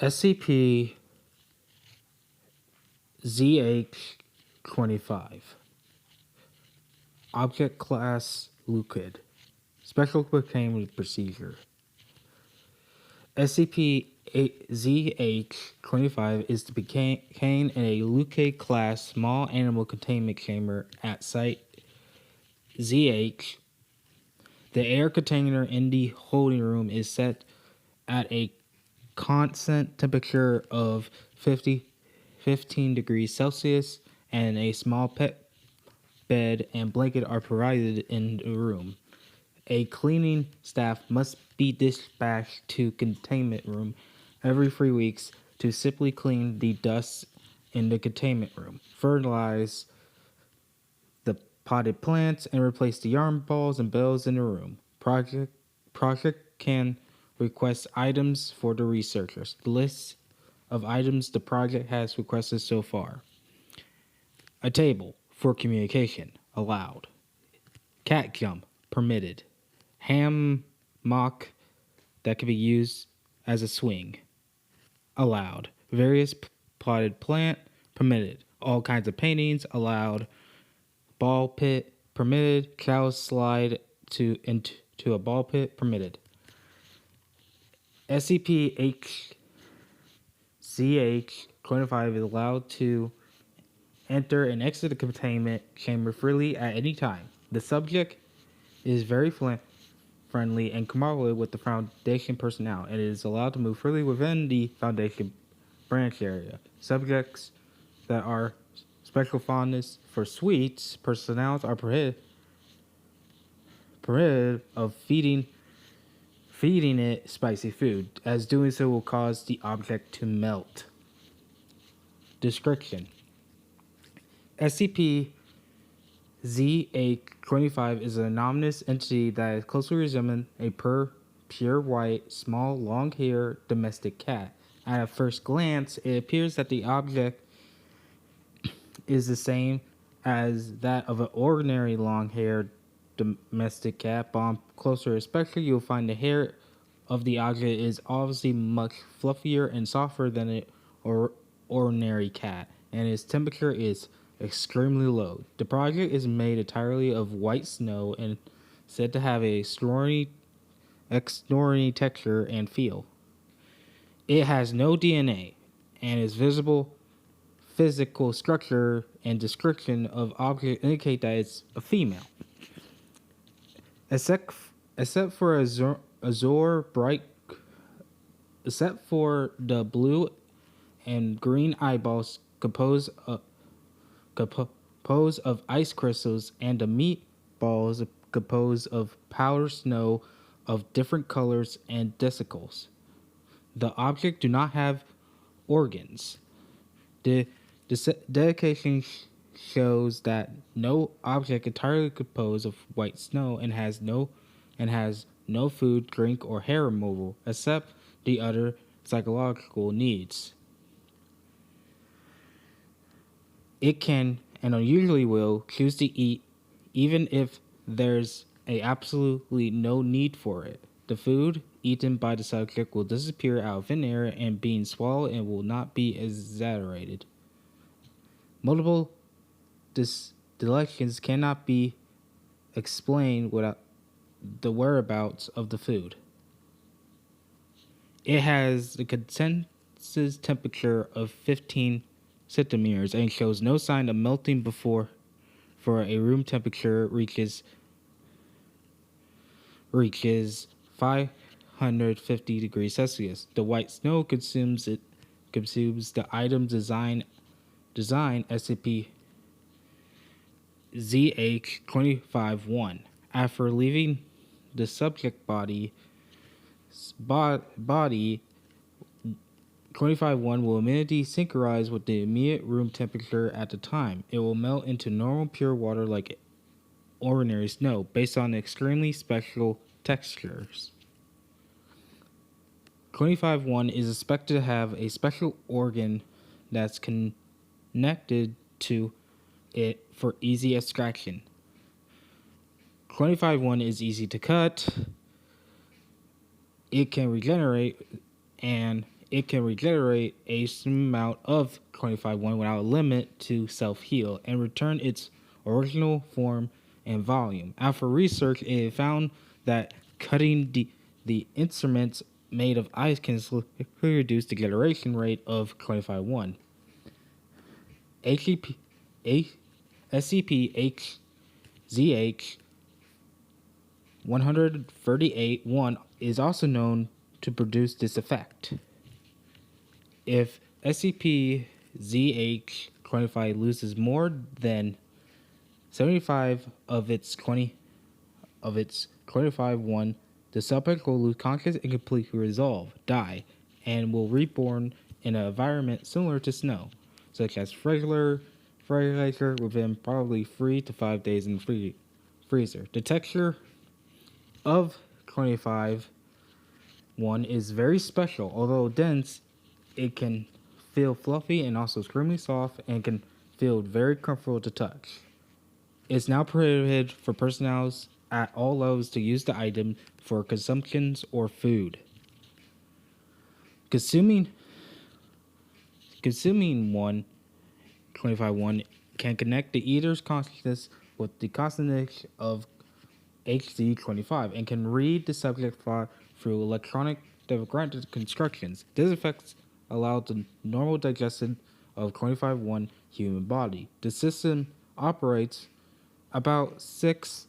SCP-ZH-025. Object Class Liquid. Special Containment Procedure. SCP-ZH-025 is to be contained in a Liquid Class Small Animal Containment Chamber at Site ZH. The air container in the holding room is set at a constant temperature of 15 degrees Celsius, and a small pet bed and blanket are provided in the room. A cleaning staff must be dispatched to containment room every 3 weeks to simply clean the dust in the containment room, fertilize the potted plants, and replace the yarn balls and bells in the room. Project can request items for the researchers. The list of items the project has requested so far: a table for communication, allowed; cat jump, permitted; hammock that can be used as a swing, allowed; various potted plant, permitted; all kinds of paintings, allowed; ball pit, permitted; cow slide into a ball pit, permitted. SCP-ZH-025 is allowed to enter and exit the containment chamber freely at any time. The subject is very friendly and cooperative with the Foundation personnel, and is allowed to move freely within the Foundation branch area. Subjects that are special fondness for sweets, personnel are prohibited of feeding it spicy food, as doing so will cause the object to melt. Description: SCP-ZH-025 is an anomalous entity that is closely resembling a pure white, small, long-haired domestic cat. At a first glance, it appears that the object is the same as that of an ordinary long-haired domestic cat, but on closer inspection, you'll find the hair of the object is obviously much fluffier and softer than an ordinary cat, and its temperature is extremely low. The project is made entirely of white snow and said to have a extraordinary texture and feel. It has no DNA, and its visible physical structure and description of object indicate that it's a female. Except for the blue and green eyeballs composed of ice crystals, and the meatballs composed of powder snow of different colors and decicals. The object do not have organs. The dedication shows that no object entirely composed of white snow and has no food, drink, or hair removal, except the other psychological needs. It can, and unusually will, choose to eat even if there's absolutely no need for it. The food eaten by the subject will disappear out of thin air and being swallowed and will not be exaggerated. Multiple deletions cannot be explained without the whereabouts of the food. It has the consensus temperature of 15 centimeters and shows no sign of melting before a room temperature reaches 550 degrees Celsius. The white snow consumes the item design SCP-ZH-025-1. After leaving the subject body 25-1 will immediately synchronize with the immediate room temperature at the time. It will melt into normal pure water like ordinary snow, based on extremely special textures. 25-1 is expected to have a special organ that's connected to it for easy extraction. 25-1 is easy to cut. It can regenerate, and it can regenerate a small amount of 25-1 without a limit to self-heal and return its original form and volume. After research, it found that cutting the instruments made of ice can slightly reduce the generation rate of 25-1. SCP-ZH-138-1 is also known to produce this effect. If SCP-ZH-025 loses more than 75 of its 25-1, the subject will lose consciousness and completely resolve, die, and will reborn in an environment similar to snow, such as regular within probably 3 to 5 days in the freezer. The texture of 25-1 is very special. Although dense, it can feel fluffy and also extremely soft and can feel very comfortable to touch. It's now prohibited for personnel at all levels to use the item for consumptions or food. Consuming 25-1 can connect the eater's consciousness with the consciousness of HZ-25 and can read the subject thought through electronic demographic constructions. This effect allows the normal digestion of 25-1 human body. The system operates about 6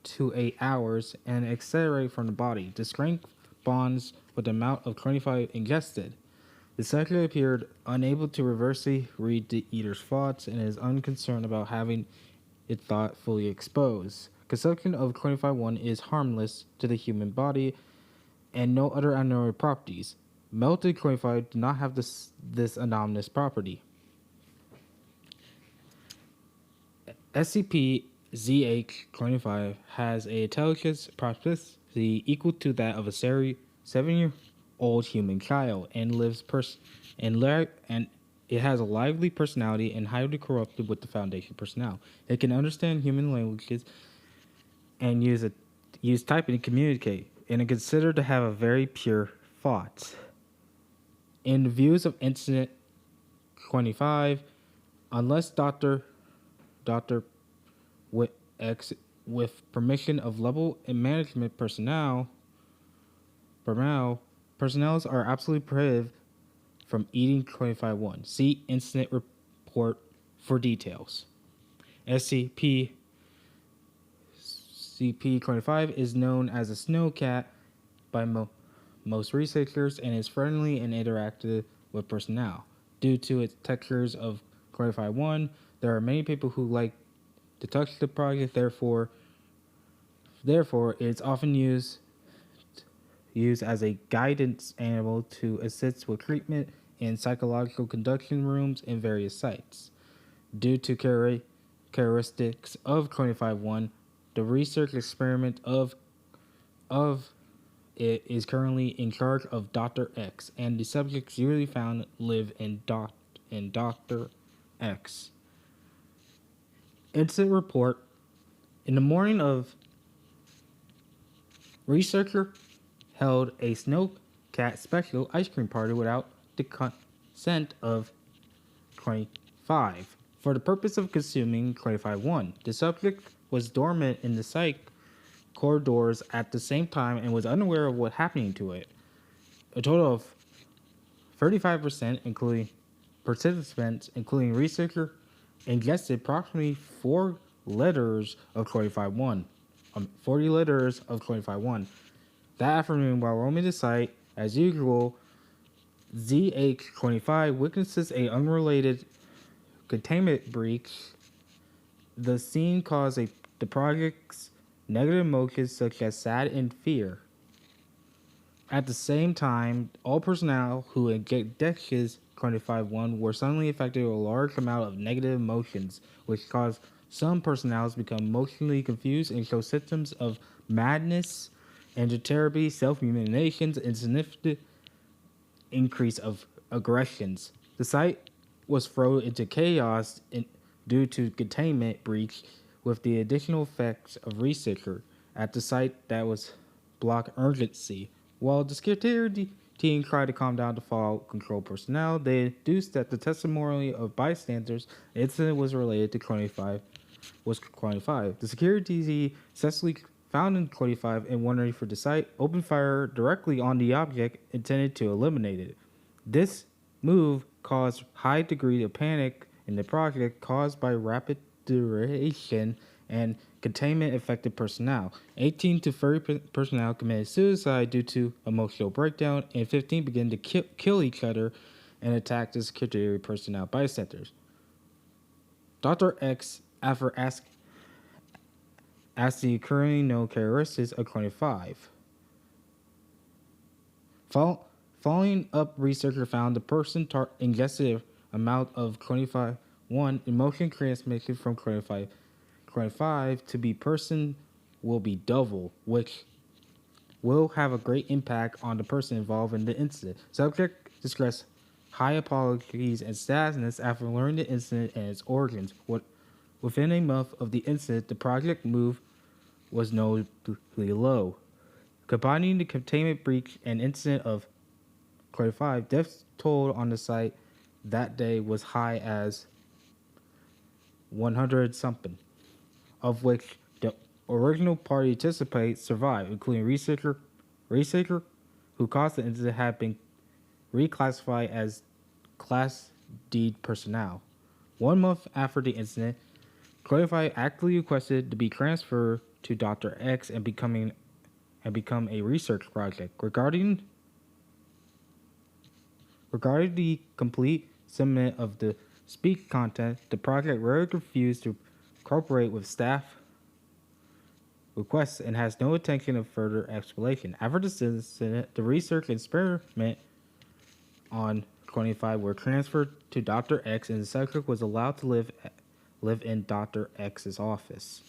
to 8 hours and accelerates from the body. The strength bonds with the amount of 25 ingested. The subject appeared unable to reversely read the eater's thoughts and is unconcerned about having its thought fully exposed. Consumption of 25-1 is harmless to the human body and no other abnormal properties. Melted 25 do not have this anomalous property. SCP-ZH-025 has a intelligence processively equal to that of a 7-year-old human child and it has a lively personality and highly corrupted with the Foundation personnel. It can understand human languages and use typing to communicate, and is considered to have a very pure thoughts. In the views of Incident 25, unless Dr. with permission of level and management personnel are absolutely prohibited from eating 25-1. See incident report for details. SCP-25 is known as a snow cat by most researchers and is friendly and interactive with personnel. Due to its textures of 25-1, there are many people who like to touch the project, therefore it's often used as a guidance animal to assist with treatment in psychological conduction rooms in various sites. Due to characteristics of 25-1, the research experiment of it is currently in charge of Dr. X, and the subjects usually found live in Dr. X. Incident report. In the morning of, researcher held a snow cat special ice cream party without the consent of 25 for the purpose of consuming 25-1. The subject was dormant in the site corridors at the same time and was unaware of what happening to it. A total of 35%, including participants, including researcher, ingested approximately 4 liters of 25-1. 40 liters of 25-1. That afternoon, while roaming the site, as usual, ZH-25 witnesses a unrelated containment breach. The scene caused the project's negative emotions such as sad and fear. At the same time, all personnel who ingested 25-1 were suddenly affected with a large amount of negative emotions, which caused some personnel to become emotionally confused and show symptoms of madness, anxiety, self-humiliations, and significant increase of aggressions. The site was thrown into chaos due to containment breach, with the additional effects of researcher at the site that was block urgency. While the security team tried to calm down the fallout control personnel. They deduced that the testimony of bystanders, the incident was related to 25. The security team successfully found in 25 and wondering for the site, opened fire directly on the object intended to eliminate it. This move caused high degree of panic in the project caused by rapid duration and containment affected personnel. 18 to 30 personnel committed suicide due to emotional breakdown, and 15 began to kill each other and attack the security personnel bystanders. Dr. X, after asked the currently known characteristics of 25. Following up, researchers found the person ingested amount of 25. One, emotion transmission from 25 to be person will be double, which will have a great impact on the person involved in the incident. Subject expressed high apologies and sadness after learning the incident and its origins. Within a month of the incident, the project move was notably low. Combining the containment breach and incident of 25, deaths toll on the site that day was high as 100 something, of which the original participants survived, including researcher who caused the incident had been reclassified as Class D personnel. 1 month after the incident, 25 actively requested to be transferred to Dr. X and become a research project. Regarding the complete submission of the speech content, the project rarely refused to cooperate with staff requests and has no intention of further explanation. After the incident, the research experiment on 25 were transferred to Dr. X, and the subject was allowed to live in Dr. X's office.